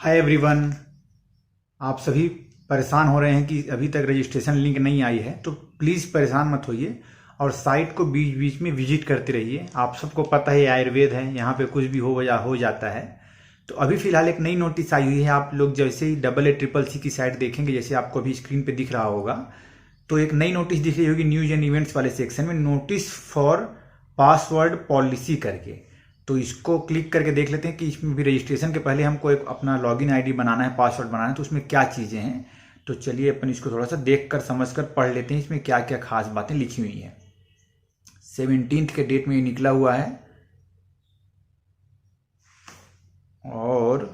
Hi everyone. आप सभी परेशान हो रहे हैं कि अभी तक रजिस्ट्रेशन लिंक नहीं आई है, तो प्लीज़ परेशान मत होइए और साइट को बीच बीच में विजिट करते रहिए। आप सबको पता है आयुर्वेद है, यहाँ पे कुछ भी हो जाता है। तो अभी फिलहाल एक नई नोटिस आई हुई है। आप लोग जैसे ही AACCC की साइट देखेंगे, जैसे आपको अभी स्क्रीन पे दिख रहा होगा, तो एक नई नोटिस दिख रही होगी न्यूज एंड इवेंट्स वाले सेक्शन में, नोटिस फॉर पासवर्ड पॉलिसी करके। तो इसको क्लिक करके देख लेते हैं कि इसमें भी रजिस्ट्रेशन के पहले हमको एक अपना लॉगिन आईडी बनाना है, पासवर्ड बनाना है, तो उसमें क्या चीज़ें हैं। तो चलिए अपन इसको थोड़ा सा देख कर समझ कर पढ़ लेते हैं, इसमें क्या क्या खास बातें लिखी हुई हैं। 17 के डेट में ये निकला हुआ है और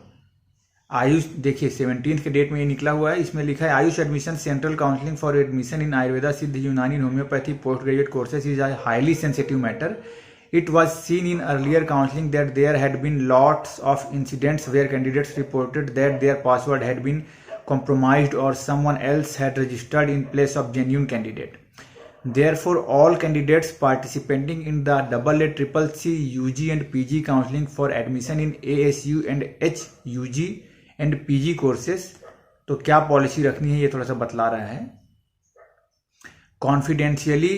आयुष देखिए 17 के डेट में ये निकला हुआ है। इसमें लिखा है Ayush admission central counselling for admission in Ayurveda सिद्ध यूनानी homeopathy post graduate courses is a highly sensitive matter. It was seen in earlier counseling that there had been lots of incidents where candidates reported that their password had been compromised or someone else had registered in place of genuine candidate. Therefore, all candidates participating in the AACCC UG and PG counseling for admission in ASU and HUG and PG courses, तो क्या policy रखनी है ये थोड़ा सा बतला रहा है। Confidentiality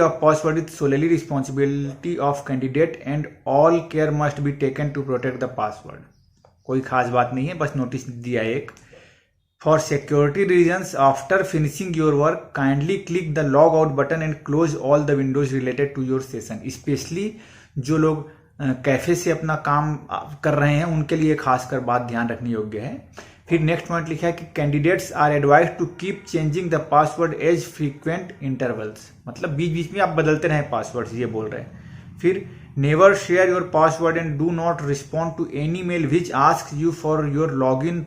of password is solely responsibility of candidate and all care must be taken to protect the password. कोई खास बात नहीं है, बस नोटिस दिया एक। For security reasons, after finishing your work, kindly click the log out button and close all the windows related to your session. Especially जो लोग कैफे से अपना काम कर रहे हैं उनके लिए खासकर बात ध्यान रखने योग्य है। फिर नेक्स्ट पॉइंट लिखा है कि candidates are advise to keep changing the password as frequent intervals, मतलब बीच बीच में आप बदलते रहें पासवर्ड, ये बोल रहे हैं। फिर never share your password and do not respond to any mail which ask you for your log in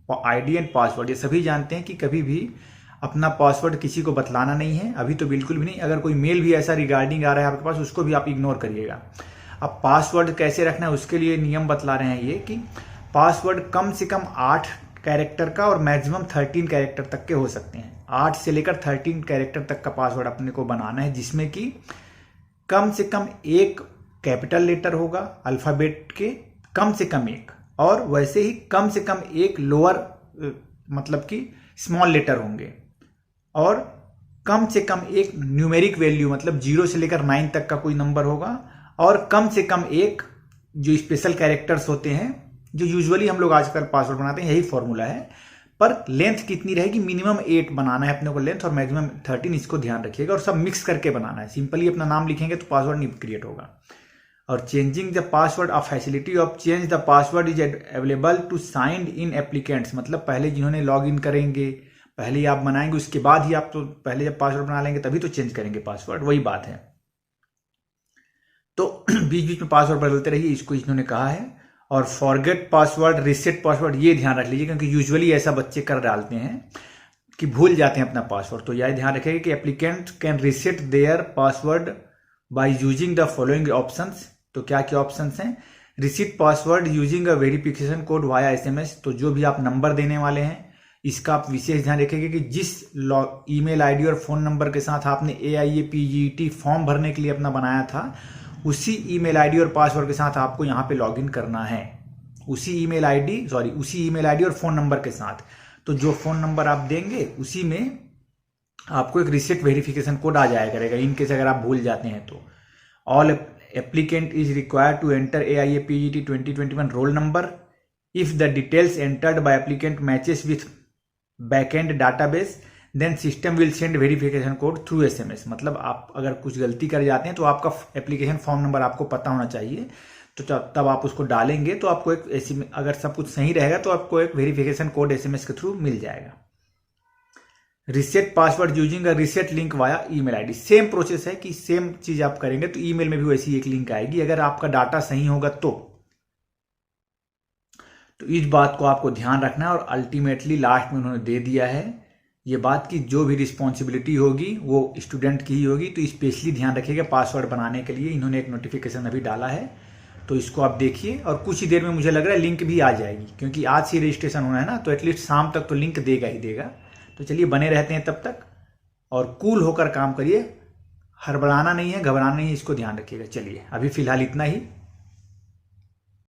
ID and password. ये सभी जानते हैं कि कभी भी अपना पासवर्ड किसी को बतलाना नहीं है, अभी तो बिल्कुल भी नहीं। अगर कोई मेल भी ऐसा रिगार्डिंग आ रहा है आपके पास, उसको भी आप इग्नोर करिएगा। अब पासवर्ड कैसे रखना है उसके लिए नियम बतला रहे हैं ये कि पासवर्ड कम से कम 8 कैरेक्टर का और मैक्सिमम 13 कैरेक्टर तक के हो सकते हैं। 8 से लेकर 13 कैरेक्टर तक का पासवर्ड अपने को बनाना है, जिसमें कि कम से कम एक कैपिटल लेटर होगा अल्फाबेट के, कम से कम एक, और वैसे ही कम से कम एक लोअर मतलब कि स्मॉल लेटर होंगे, और कम से कम एक न्यूमेरिक वैल्यू मतलब 0 से लेकर 9 तक का कोई नंबर होगा, और कम से कम एक जो स्पेशल कैरेक्टर्स होते हैं जो यूजुअली हम लोग आजकल पासवर्ड बनाते हैं, यही फॉर्मूला है। पर लेंथ कितनी रहेगी, मिनिमम 8 बनाना है अपने को लेंथ, और मैक्सिमम 13, इसको ध्यान रखिएगा। और सब मिक्स करके बनाना है, सिंपली अपना नाम लिखेंगे तो पासवर्ड नहीं क्रिएट होगा। और changing the password, a facility of change the password is available to signed in applicants, मतलब पहले जिन्होंने लॉग इन करेंगे पहले ही आप बनाएंगे, उसके बाद ही आप तो पहले जब पासवर्ड बना लेंगे तभी तो चेंज करेंगे पासवर्ड, वही बात है। तो बीच बीच में पासवर्ड बदलते रहिए, इसको इन्होंने कहा है। और फॉरगेट पासवर्ड, रीसेट पासवर्ड, ये ध्यान रख लीजिए, क्योंकि यूजुअली ऐसा बच्चे कर डालते हैं कि भूल जाते हैं अपना पासवर्ड। तो यह ध्यान रखिएगा कि applicant can reset their password by using the following options. तो क्या क्या ऑप्शंस हैं? Reset password using a verification code via SMS। तो जो भी आप नंबर देने वाले हैं इसका आप विशेष ध्यान रखिएगा कि जिस ईमेल आईडी और फोन नंबर के साथ आपने AIAPGET फॉर्म भरने के लिए अपना बनाया था, उसी ईमेल आईडी और पासवर्ड के साथ आपको यहाँ पे लॉगिन करना है। उसी ईमेल आईडी और फोन नंबर के साथ। तो जो फोन नंबर आप देंगे उसी में आपको एक रिसेट वेरिफिकेशन कोड आ जाया करेगा, इनकेस अगर आप भूल जाते हैं तो। All applicant is required to enter AIAPGET 2021 roll number if the details entered by applicant matches with backend database, then system will send verification code through SMS। मतलब आप अगर कुछ गलती कर जाते हैं तो आपका एप्लीकेशन फॉर्म नंबर आपको पता होना चाहिए, तो तब आप उसको डालेंगे तो आपको एक अगर सब कुछ सही रहेगा तो आपको एक वेरिफिकेशन कोड SMS के थ्रू मिल जाएगा। रिसेट पासवर्ड यूजिंग अ reset link via email ID, same process है कि सेम चीज आप करेंगे तो ईमेल में भी वैसी एक लिंक आएगी अगर आपका डाटा सही होगा तो इस बात को आपको ध्यान रखना है। और अल्टीमेटली लास्ट में उन्होंने दे दिया है ये बात कि जो भी रिस्पॉन्सिबिलिटी होगी वो स्टूडेंट की ही होगी। तो स्पेशली ध्यान रखिएगा पासवर्ड बनाने के लिए इन्होंने एक नोटिफिकेशन अभी डाला है, तो इसको आप देखिए। और कुछ ही देर में मुझे लग रहा है लिंक भी आ जाएगी, क्योंकि आज से रजिस्ट्रेशन होना है ना, तो एटलीस्ट शाम तक तो लिंक देगा ही देगा। तो चलिए बने रहते हैं तब तक, और कूल होकर काम करिए, हड़बड़ाना नहीं है, घबराना नहीं है, इसको ध्यान रखिएगा। चलिए अभी फिलहाल इतना ही।